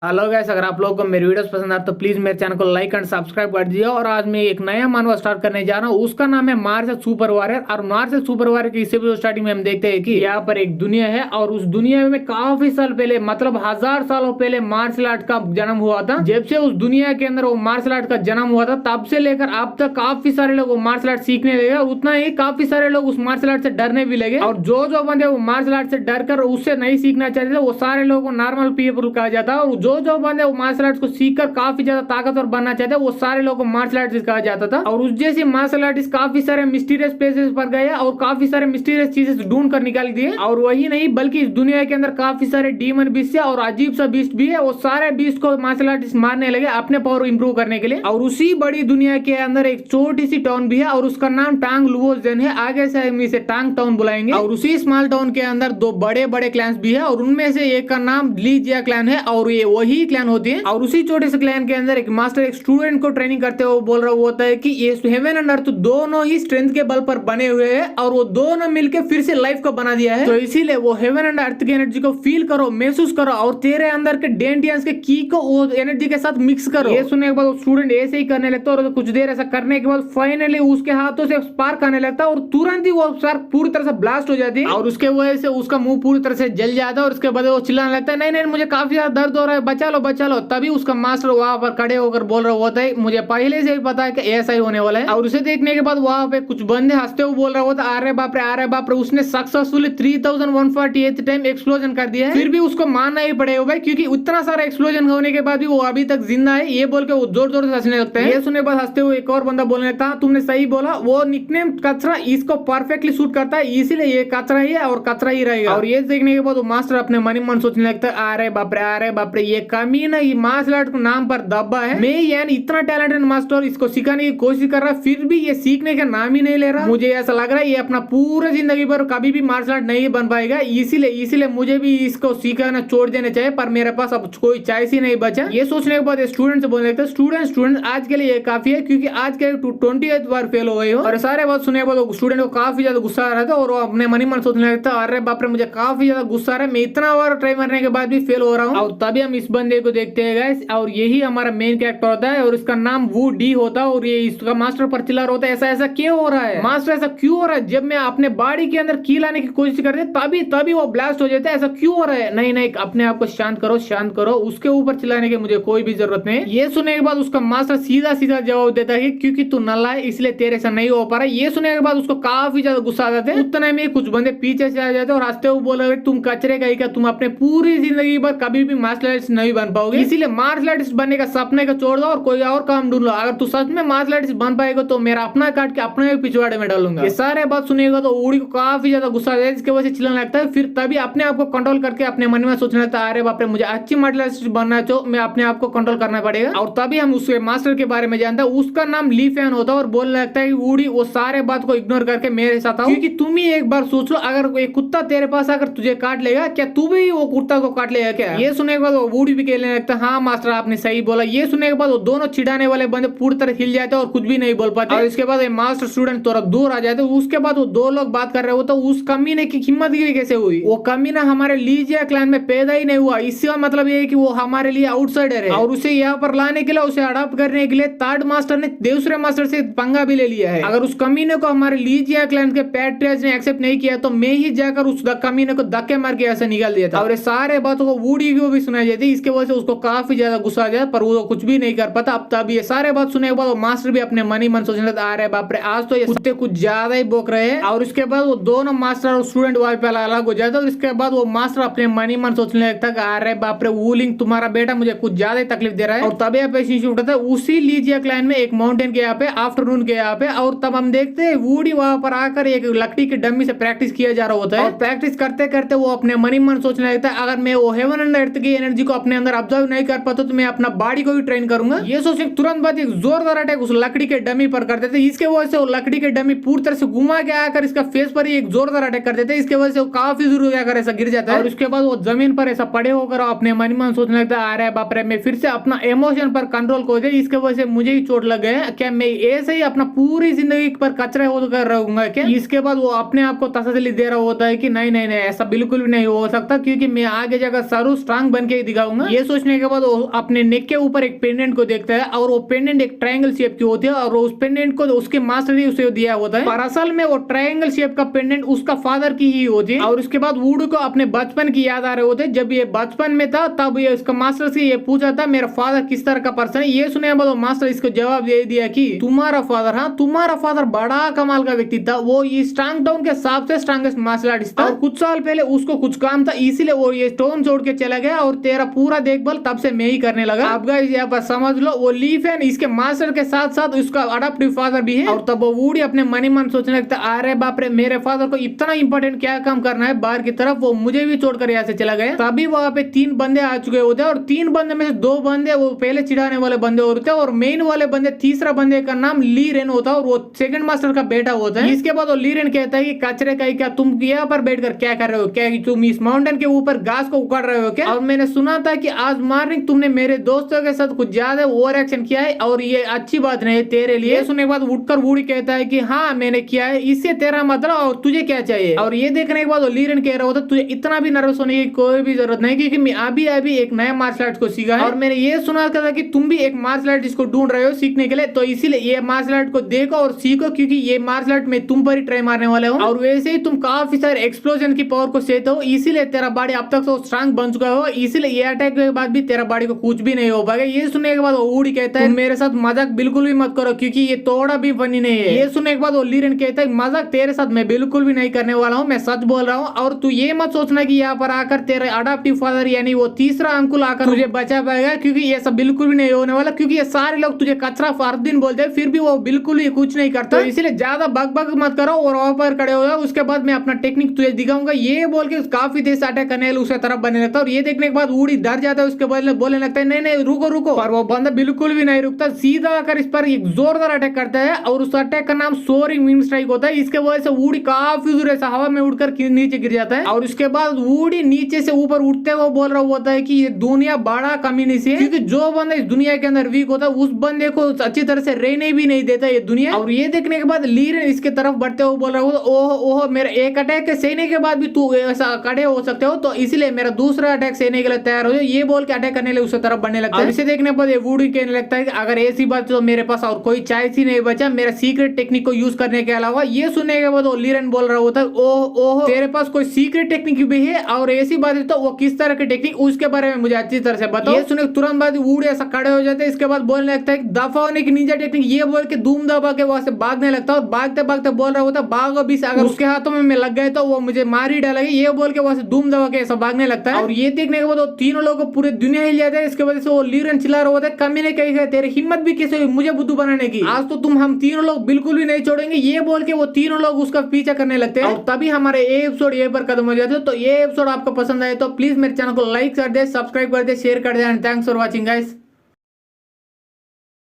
Hello guys, अगर आप लोगों को मेरी वीडियोस पसंद आए तो प्लीज मेरे चैनल को लाइक एंड सब्सक्राइब कर दीजिए। और आज मैं एक नया मानवा स्टार्ट करने जा रहा हूँ, उसका नाम है मार्शल सुपर वॉरियर। और मार्शल सुपर वॉरियर की इसी स्टार्टिंग में हम देखते हैं कि यहाँ पर एक दुनिया है और उस दुनिया में काफी साल पहले, मतलब 1000 सालों पहले मार्शल आर्ट का जन्म हुआ था। जब से उस दुनिया के अंदर वो मार्शल आर्ट का जन्म हुआ था तब से लेकर अब तक काफी सारे लोग मार्शल आर्ट सीखने लगे और उतना ही काफी सारे लोग उस मार्शल आर्ट से डरने भी लगे। और जो बंदे वो मार्शल आर्ट से डर कर उससे नहीं सीखना चाहते थे वो सारे लोगों को नॉर्मल पीपल कहा जाता है। और जो बंदे मार्शल आर्ट्स को सीखकर काफी ज्यादा ताकतवर बनना चाहते हैं वो सारे लोगों को मार्शल आर्टिस्ट कहा जाता था। और उस जैसे मार्शल आर्टिस्ट काफी सारे मिस्टीरियस प्लेसेस पर गए और काफी सारे मिस्टीरियस चीजें ढूंढ कर निकाल दिए। और वही नहीं बल्कि इस दुनिया के अंदर काफी सारे डीमन बीस्ट और अजीब सा बीस्ट भी है। वो सारे बीस्ट को मार्शल आर्टिस्ट मारने लगे अपने पावर इंप्रूव करने के लिए। और उसी बड़ी दुनिया के अंदर एक छोटी सी टाउन भी है और उसका नाम टांग लुओजन है। आगे से हम इसे टांग टाउन बुलाएंगे। और उसी स्मॉल टाउन के अंदर दो बड़े बड़े क्लैंस भी है और उनमें से एक का नाम लीजिया क्लैन है और ये वही क्लैन होती है। और उसी छोटे से क्लैन के अंदर एक मास्टर एक स्टूडेंट को ट्रेनिंग करते हुए बोल रहा होता है कि ये हेवन एंड अर्थ दोनों ही स्ट्रेंथ के बल पर बने हुए हैं और वो दोनों मिलकर फिर से लाइफ को बना दिया है। तो इसीलिए वो हेवन एंड अर्थ की एनर्जी को फील करो, महसूस करो और तेरे अंदर के डेंटियंस के की को वो एनर्जी के साथ मिक्स करो। ये सुनने के बाद वो स्टूडेंट ऐसे ही करने लगता है और कुछ देर ऐसा करने के बाद फाइनली उसके हाथों से स्पार्क आने लगता है और तुरंत ही वो स्पार्क पूरी तरह से ब्लास्ट हो जाती है और उसके वजह से उसका मुंह पूरी तरह से जल जाता है। और उसके बाद वो चिल्लाने लगता है, नहीं नहीं मुझे काफी ज्यादा दर्द हो रहा है, बचा लो बचा लो। तभी उसका मास्टर वहां पर खड़े होकर बोल रहा होता है, मुझे पहले से ही पता है कि ऐसा ही होने वाला है। और उसे देखने के बाद वहां पे कुछ बंदे हंसते हुए बोल रहा होता है, अरे बाप रे उसने सक्सेसफुली 3148 टाइम एक्सप्लोजन कर दिया है। फिर भी उसको मानना ही पड़ेगा भाई, क्योंकि उतना सारा एक्सप्लोजन होने के बाद भी वो अभी तक जिंदा है। ये बोल के वो जोर जोर से हंसने लगता है। ये सुनने के बाद हंसते हुए एक और बंदा बोलने लगता है, तुमने सही बोला, वो निकनेम कचरा इसको परफेक्टली सूट करता है, इसीलिए ये कचरा ही है और कचरा ही रहेगा। और ये देखने के बाद वो मास्टर अपने मन ही मन सोचने लगता है, अरे बाप रे ये कमीना ये मार्शल आर्ट के नाम पर दब्बा है। मैं यानी इतना टैलेंटेड मास्टर इसको सिखाने की कोशिश कर रहा है फिर भी ये सीखने का नाम ही नहीं ले रहा। मुझे ऐसा लग रहा है ये अपना पूरा जिंदगी भर कभी भी मार्शल आर्ट नहीं बन पाएगा। इसीलिए मुझे भी इसको सीखना छोड़ देना चाहिए, पर मेरे पास अब कोई चॉइस ही नहीं बचा। ये सोचने के बाद स्टूडेंट से बोलने लगता है, स्टूडेंट आज के लिए ये काफी है, क्योंकि आज के 28 बार फेल हो गए हो। और सारे बात सुनने के बाद स्टूडेंट को काफी ज्यादा गुस्सा आ रहा था और वो अपने मन ही मन सोचने लगता है, अरे बाप रे मुझे काफी ज्यादा गुस्सा आ रहा है, मैं इतना बार ट्राई करने के बाद भी फेल हो रहा हूँ। और तभी हम इस बंदे को देखते हैं गाइस, और यही हमारा मेन कैरेक्टर होता है और इसका नाम वो डी होता है। और ये इसका मास्टर पर चिल्ला होता है, ऐसा क्यों हो रहा है मास्टर, ऐसा क्यों हो रहा है? जब मैं अपने बॉडी के अंदर की लाने की कोशिश करते तभी वो ब्लास्ट हो जाता है, ऐसा क्यों हो रहा है? नहीं अपने आप को शांत करो, उसके ऊपर चिल्लाने की मुझे कोई भी जरूरत नहीं। ये सुनने के बाद उसका मास्टर सीधा जवाब देता है, क्योंकि तू नल्ला है इसलिए तेरे से नहीं हो पा रहा। ये सुनने के बाद उसको काफी ज्यादा गुस्सा आ जाता है। उतने में कुछ बंदे पीछे से आ जाते हैं और हंसते हुए बोल रहे, तुम कचरे का ही क्या, तुम अपने पूरी जिंदगी भर कभी भी मार्शल आर्टिस्ट नहीं बन पाओगे, इसीलिए मार्शल आर्टिस्ट बनने का सपने का छोड़ दो और कोई और काम ढूंढ लो। अगर तू सच में मार्शल आर्टिस्ट बन पाएगा तो मेरा अपना काट के अपने पिछवाड़े में डालूंगा। ये सारे बात सुनेगा तो उड़ी को काफी ज्यादा गुस्सा आ जाता है, जिसकी वजह से चिल्लाने लगता है। फिर तभी अपने आप को कंट्रोल करके अपने मन में सोचने लगता है, अरे बाप रे मुझे अच्छी मार्शल आर्टिस्ट बनना है तो मैं अपने आप को कंट्रोल करना पड़ेगा। और तभी हम उसके मास्टर के बारे में जानते हैं, उसका नाम ली फैन होता है और बोलने लगता है, उड़ी वो सारे बात को इग्नोर करके मेरे साथ आओ, क्योंकि तुम ही एक बार सोच लो, अगर कोई कुत्ता तेरे पास अगर तुझे काट लेगा क्या तू भी वो कुत्ता को काट लेगा क्या? ये सुनने के बाद वो उड़ी भी कहने लगता है, हाँ मास्टर आपने सही बोला। ये सुनने के बाद वो दोनों चिढ़ाने वाले बंदे पूरी तरह हिल जाते हैं और कुछ भी नहीं बोल पाते। और इसके बाद मास्टर स्टूडेंट थोड़ा दूर आ जाते हैं। उसके बाद वो दो लोग बात कर रहे होते, उस कमीने की हिम्मत कैसे हुई? वो कमीना हमारे लीजिया क्लैन में पैदा ही नहीं हुआ, इसका मतलब ये है कि वो हमारे लिए आउटसाइडर है। और उसे यहाँ पर लाने के लिए, उसे अडॉप्ट करने के लिए थर्ड मास्टर ने दूसरे मास्टर से पंगा भी ले लिया है। अगर उस कमीने को हमारे लीजिया क्लैन के पैट्रियर्स ने एक्सेप्ट नहीं किया तो मैं ही जाकर उस कमीने को धक्के मार के ऐसे निकाल दिया था। और ये सारे बातों को वुडी को भी सुनाई जाती है, इसके वजह से उसको काफी ज्यादा गुस्सा आ जाता, पर वो कुछ भी नहीं कर पाता। अब तब ये सारे बात सुनने के बाद वो मास्टर भी अपने मन ही मन सोचने लगता, अरे बाप रे आज तो ये कुत्ते कुछ ज्यादा ही बोक रहे हैं। और इसके बाद वो दोनों मास्टर और स्टूडेंट वहां पे अलग हो जाते हैं। और इसके बाद वो मास्टर अपने मन ही मन सोचने लगता है, अरे बाप रे वूलिंग तुम्हारा बेटा मुझे कुछ ज्यादा ही तकलीफ दे रहा है। और तभी यहाँ पे उठाता है उसी लीजिया क्लैन में एक माउंटेन के यहाँ पे आफ्टरनून के यहाँ पे। और तब हम देखते हैं वूडी वहां पर आकर एक लकड़ी की डम्मी से प्रैक्टिस किया जा रहा होता है। और प्रैक्टिस करते करते वो अपने मन ही मन सोचने लगता है, अगर मैं वो हेवन एंड अर्थ की एनर्जी को अपने अंदर ऑब्जर्व नहीं कर पाता तो मैं अपना बॉडी को भी ट्रेन करूंगा। ये सोच तुरंत बाद एक जोरदार अटैक उस लकड़ी के डमी पर कर देते। इसके वजह से वो लकड़ी के डमी पूरी तरह से घुमा के आकर इसका फेस पर ही एक जोरदार अटैक कर देते हैं। इसके वजह से वो काफी दूर जाकर ऐसा गिर जाता है। और उसके बाद वो जमीन पर ऐसा पड़े होकर अपने मन मन सोचने लगता है, अरे बाप रे मैं फिर से अपना इमोशन पर कंट्रोल खो गया, इसके वजह से मुझे ही चोट लग गया, क्या मैं ऐसे ही अपना पूरी जिंदगी पर कचरा होकर रहूंगा क्या? इसके बाद वो अपने आप को तसल्ली दे रहा होता है कि नहीं ऐसा बिल्कुल भी नहीं हो सकता, क्योंकि मैं आगे जाकर सारू स्ट्रांग बन के दिखाऊंगा। जाऊंगा। ये सोचने के बाद वो अपने नेक के ऊपर एक पेंडेंट को देखता है और वो पेंडेंट एक ट्रायंगल शेप की होती है और उस पेंडेंट को उसके मास्टर ने उसे दिया होता है, पर असल में वो ट्रायंगल शेप का पेंडेंट उसका फादर की ही होती है। और उसके बाद वुड को अपने बचपन की याद आ रहे होते, जब ये बचपन में था तब ये इसका मास्टर से ये पूछा था मेरा फादर किस तरह का पर्सन है। ये सुने बाद मास्टर इसको जवाब दे दिया कि तुम्हारा फादर, हाँ तुम्हारा फादर बड़ा कमाल का व्यक्ति था, वो इस स्ट्रांग टाउन के सबसे स्ट्रांगेस्ट मार्शल आर्टिस्ट था और कुछ साल पहले उसको कुछ काम था इसीलिए वो ये स्टोन छोड़ के चला गया और तेरा पूरा देखभाल तब से मैं ही करने लगा। अब गाइस यहाँ पर समझ लो वो लीफ है इसके मास्टर के साथ साथ उसका अडॉप्टिव फादर भी है। और तब वो वुडी अपने मनी मन सोचने लगता अरे बाप रे मेरे फादर को इतना इंपॉर्टेंट क्या काम करना है बाहर की तरफ, वो मुझे भी छोड़कर यहाँ से चला गया। तभी वहाँ पे 3 बंदे आ चुके होते हैं और 3 बंदे में से 2 बंदे वो पहले चिढ़ाने वाले बंदे होते हैं और मेन वाले बंदे तीसरा बंदे का नाम ली रेन होता है और वो सेकंड मास्टर का बेटा होता है। इसके बाद वो ली रेन कहता है कि कचरे का क्या तुम यहाँ पर बैठकर क्या कर रहे हो, क्या तुम इस माउंटेन के ऊपर घास को उखाड़ रहे हो क्या? और मैंने सुना था कि आज मॉर्निंग तुमने मेरे दोस्तों के साथ कुछ ज्यादा ओवर एक्शन किया है और ये अच्छी बात नहीं है तेरे लिए। सुनने के बाद उठकर वुडी कहता है कि हाँ मैंने किया है, इससे तेरा मतलब और तुझे क्या चाहिए? और ये देखने के बाद वो लीरन कह रहा होता तुझे इतना भी नर्वस होने की कोई भी जरूरत नहीं क्योंकि मैं अभी एक नया मार्शल आर्ट को सीखा है और मैंने ये सुना था कि तुम भी एक मार्शल आर्ट जिसको ढूंढ रहे हो सीखने के लिए, तो इसीलिए ये मार्शल आर्ट को देखो और सीखो क्योंकि ये मार्शल आर्ट में तुम पर ही ट्राई मारने वाले हो। और वैसे ही तुम काफी सारे एक्सप्लोजन की पावर को सहते हो इसीलिए तेरा बॉडी अब तक तो स्ट्रांग बन चुका हो, इसीलिए ये अटैक के बाद भी तेरा बॉडी को कुछ भी नहीं हो पाएगा। ये सुनने के बाद वो वुडी कहता है मेरे साथ मजाक बिल्कुल भी मत करो क्योंकि ये थोड़ा भी फनी नहीं है। ये सुनने के बाद वो लीरन कहता है मजाक तेरे साथ मैं बिल्कुल भी नहीं करने वाला हूँ, मैं सच बोल रहा हूँ और तू ये मत सोचना कि यहाँ पर आकर तेरे अडॉप्टिव फादर यानी वो तीसरा अंकुल आकर तुझे बचा पाएगा क्योंकि ये सब बिल्कुल भी नहीं होने वाला क्योंकि ये सारे लोग तुझे कचरा हर दिन बोलते हैं फिर भी वो बिल्कुल भी कुछ नहीं करता, तो इसलिए ज्यादा बक मत करो और वहां पर खड़े हो जाओ, उसके बाद मैं अपना टेक्निक तुझे दिखाऊंगा। ये बोल के काफी तेज अटैक करने उसके तरफ बनने लगता है और ये देखने के बाद वुडी डर जाता है, उसके बदले बोलने लगता है नहीं रुको पर वो बंदा बिल्कुल भी नहीं रुकता, सीधा आकर इस पर एक जोरदार अटैक करता है और उस अटैक का नाम सोरिंग विंग स्ट्राइक होता है। इसके वजह से वुडी काफी दूर ऐसा हवा में उड़कर नीचे गिर जाता है और उसके बाद वुडी नीचे से ऊपर उठते हुए बोल रहा होता है कि ये दुनिया बड़ा कम्युनिस्ट है क्योंकि जो बंदा इस दुनिया के अंदर वीक होता है उस बंदे को अच्छी तरह से रहने भी नहीं देता ये दुनिया। और ये देखने के बाद लीरन इसके तरफ बढ़ते हुए बोल रहा होता ओह मेरा एक अटैक सहने के बाद भी तू ऐसा खड़े हो सकते हो, तो इसलिए मेरा दूसरा अटैक सहने के लिए तैयार हो जाओ। ये बोल के अटैक करने के लिए उसके तरफ बढ़ने लगता है। इसे देखने के बाद ये वुडी कहने लगता है कि अगर ऐसी बात तो मेरे पास और कोई चॉइस ही नहीं बचा मेरा सीक्रेट टेक्निक को यूज करने के अलावा। ये सुनने के बाद लीरन बोल रहा होता है ओह तेरे पास कोई सीक्रेट टेक्निक भी है और ऐसी बात है तो वो किस तरह की टेक्निक उसके बारे में मुझे अच्छी तरह से बताओ। ये सुने तुरंत बाद वुडी ऐसा खड़े हो जाते हैं, इसके बाद बोलने लगता है दफा होने की निंजा टेक्निक, ये बोल के धूम दबा के वहां से भागने लगता है और भागते बोल रहा होता भागो भी, अगर उसके हाथों में मैं लग गए तो वो मुझे मार ही डालेगा, ये बोल के वहां से धूम दबा के ऐसा भागने लगता है। और ये देखने के बाद वो तीनों लोगों को पूरे दुनिया हिल जाता है। इसके वजह से वो लीरन चिल्ला रहा होता है कमी ने कही है तेरी हिम्मत भी कैसे हुई मुझे बुद्धू बनाने की, आज तो हम तीनों लोग बिल्कुल भी नहीं छोड़ेंगे। ये बोल के वो तीनों लोग उसका पीछा करने लगते हैं और तभी हमारे ये एपिसोड ये पर खत्म हो जाते हैं। तो ये एपिसोड आपको पसंद आए तो प्लीज मेरे चैनल को लाइक कर दे, सब्सक्राइब कर दे, शेयर कर दे and thanks for watching guys.